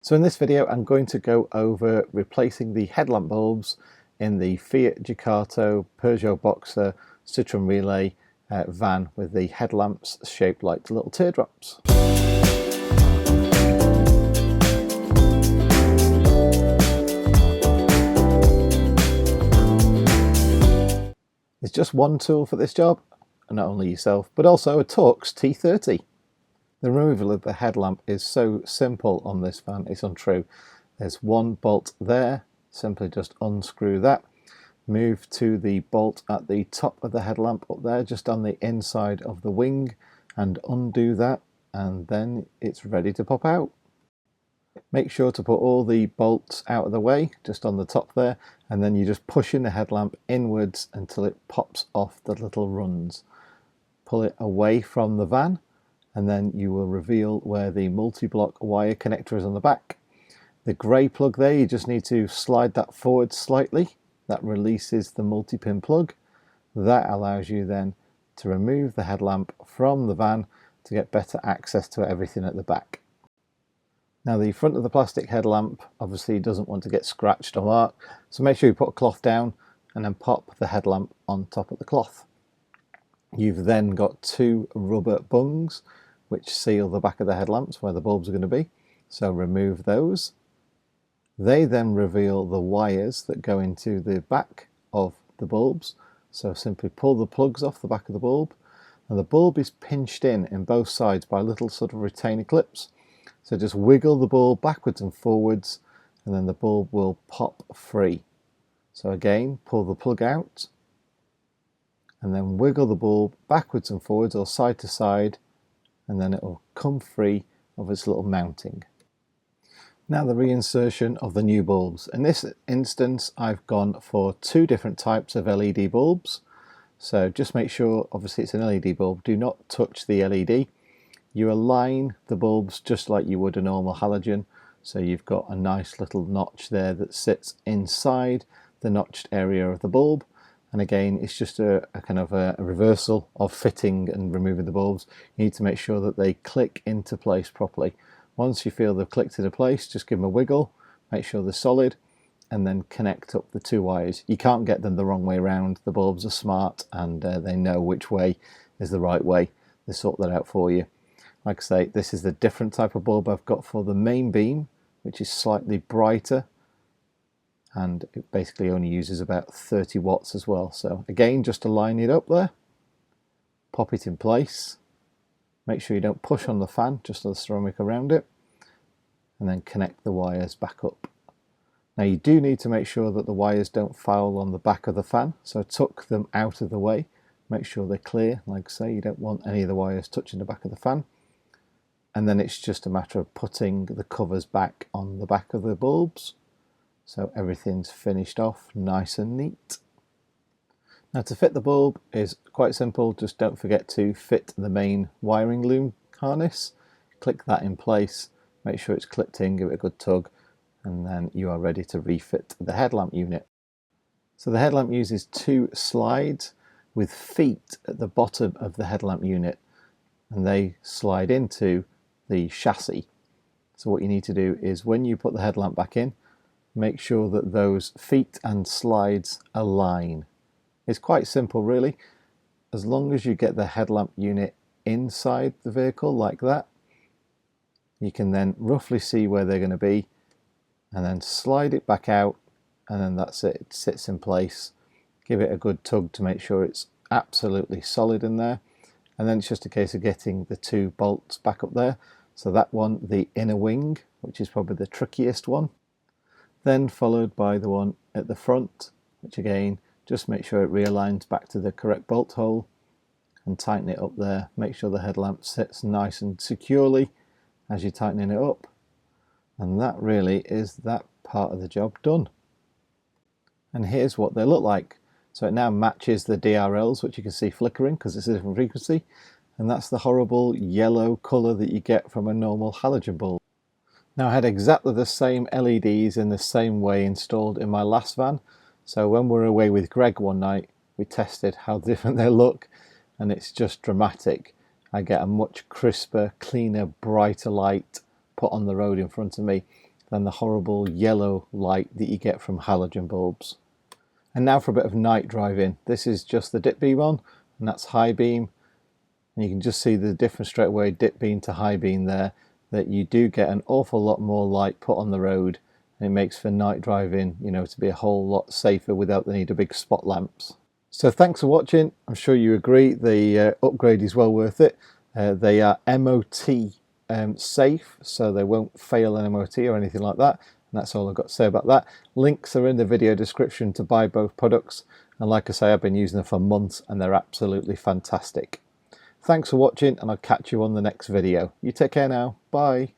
So in this video I'm going to go over replacing the headlamp bulbs in the Fiat Ducato Peugeot Boxer Citroen Relay van with the headlamps shaped like little teardrops. There's just one tool for this job, and not only yourself, but also a Torx T30. The removal of the headlamp is so simple on this van, it's untrue. There's one bolt there, simply just unscrew that, move to the bolt at the top of the headlamp up there, just on the inside of the wing, and undo that, and then it's ready to pop out. Make sure to put all the bolts out of the way, just on the top there, and then you just push in the headlamp inwards until it pops off the little rungs. Pull it away from the van, and then you will reveal where the multi-block wire connector is on the back. The grey plug there, you just need to slide that forward slightly. That releases the multi-pin plug. That allows you then to remove the headlamp from the van to get better access to everything at the back. Now the front of the plastic headlamp obviously doesn't want to get scratched or marked, so make sure you put a cloth down and then pop the headlamp on top of the cloth. You've then got two rubber bungs which seal the back of the headlamps where the bulbs are going to be, so remove those. They then reveal the wires that go into the back of the bulbs, so simply pull the plugs off the back of the bulb, and the bulb is pinched in both sides by little sort of retainer clips, so just wiggle the bulb backwards and forwards and then the bulb will pop free. So again, pull the plug out and then wiggle the bulb backwards and forwards or side to side, and then it will come free of its little mounting. Now the reinsertion of the new bulbs. In this instance I've gone for two different types of LED bulbs, so just make sure, obviously it's an LED bulb, do not touch the LED. You align the bulbs just like you would a normal halogen, so you've got a nice little notch there that sits inside the notched area of the bulb. And again, it's just a kind of a reversal of fitting and removing the bulbs. You need to make sure that they click into place properly. Once you feel they've clicked into place, just give them a wiggle, make sure they're solid, and then connect up the two wires. You can't get them the wrong way around. The bulbs are smart and they know which way is the right way. They sort that out for you. Like I say, this is the different type of bulb I've got for the main beam, which is slightly brighter, and it basically only uses about 30 watts as well. So again, just to line it up there, pop it in place, make sure you don't push on the fan, just on the ceramic around it, and then connect the wires back up. Now you do need to make sure that the wires don't foul on the back of the fan, so tuck them out of the way, make sure they're clear. Like I say, you don't want any of the wires touching the back of the fan. And then it's just a matter of putting the covers back on the back of the bulbs, so everything's finished off nice and neat. Now to fit the bulb is quite simple, just don't forget to fit the main wiring loom harness. Click that in place, make sure it's clipped in, give it a good tug, and then you are ready to refit the headlamp unit. So the headlamp uses two slides with feet at the bottom of the headlamp unit, and they slide into the chassis. So what you need to do is, when you put the headlamp back in, make sure that those feet and slides align. It's quite simple really. As long as you get the headlamp unit inside the vehicle like that, you can then roughly see where they're going to be, and then slide it back out, and then that's it. It sits in place. Give it a good tug to make sure it's absolutely solid in there, and then it's just a case of getting the two bolts back up there. So that one, the inner wing, which is probably the trickiest one, then followed by the one at the front, which again, just make sure it realigns back to the correct bolt hole and tighten it up there. Make sure the headlamp sits nice and securely as you're tightening it up, and that really is that part of the job done. And here's what they look like. So it now matches the DRLs, which you can see flickering because it's a different frequency, and that's the horrible yellow colour that you get from a normal halogen bulb. Now I had exactly the same LEDs in the same way installed in my last van, so when we were away with Greg one night we tested how different they look, and it's just dramatic. I get a much crisper, cleaner, brighter light put on the road in front of me, than the horrible yellow light that you get from halogen bulbs. And now for a bit of night driving. This is just the dip beam on, and that's high beam. And you can just see the difference straight away, dip beam to high beam there, that you do get an awful lot more light put on the road, and it makes for night driving, you know, to be a whole lot safer without the need of big spot lamps. So thanks for watching. I'm sure you agree the upgrade is well worth it. They are MOT safe, so they won't fail an MOT or anything like that. And that's all I've got to say about that. Links are in the video description to buy both products. And like I say, I've been using them for months and they're absolutely fantastic. Thanks for watching, and I'll catch you on the next video. You take care now. Bye.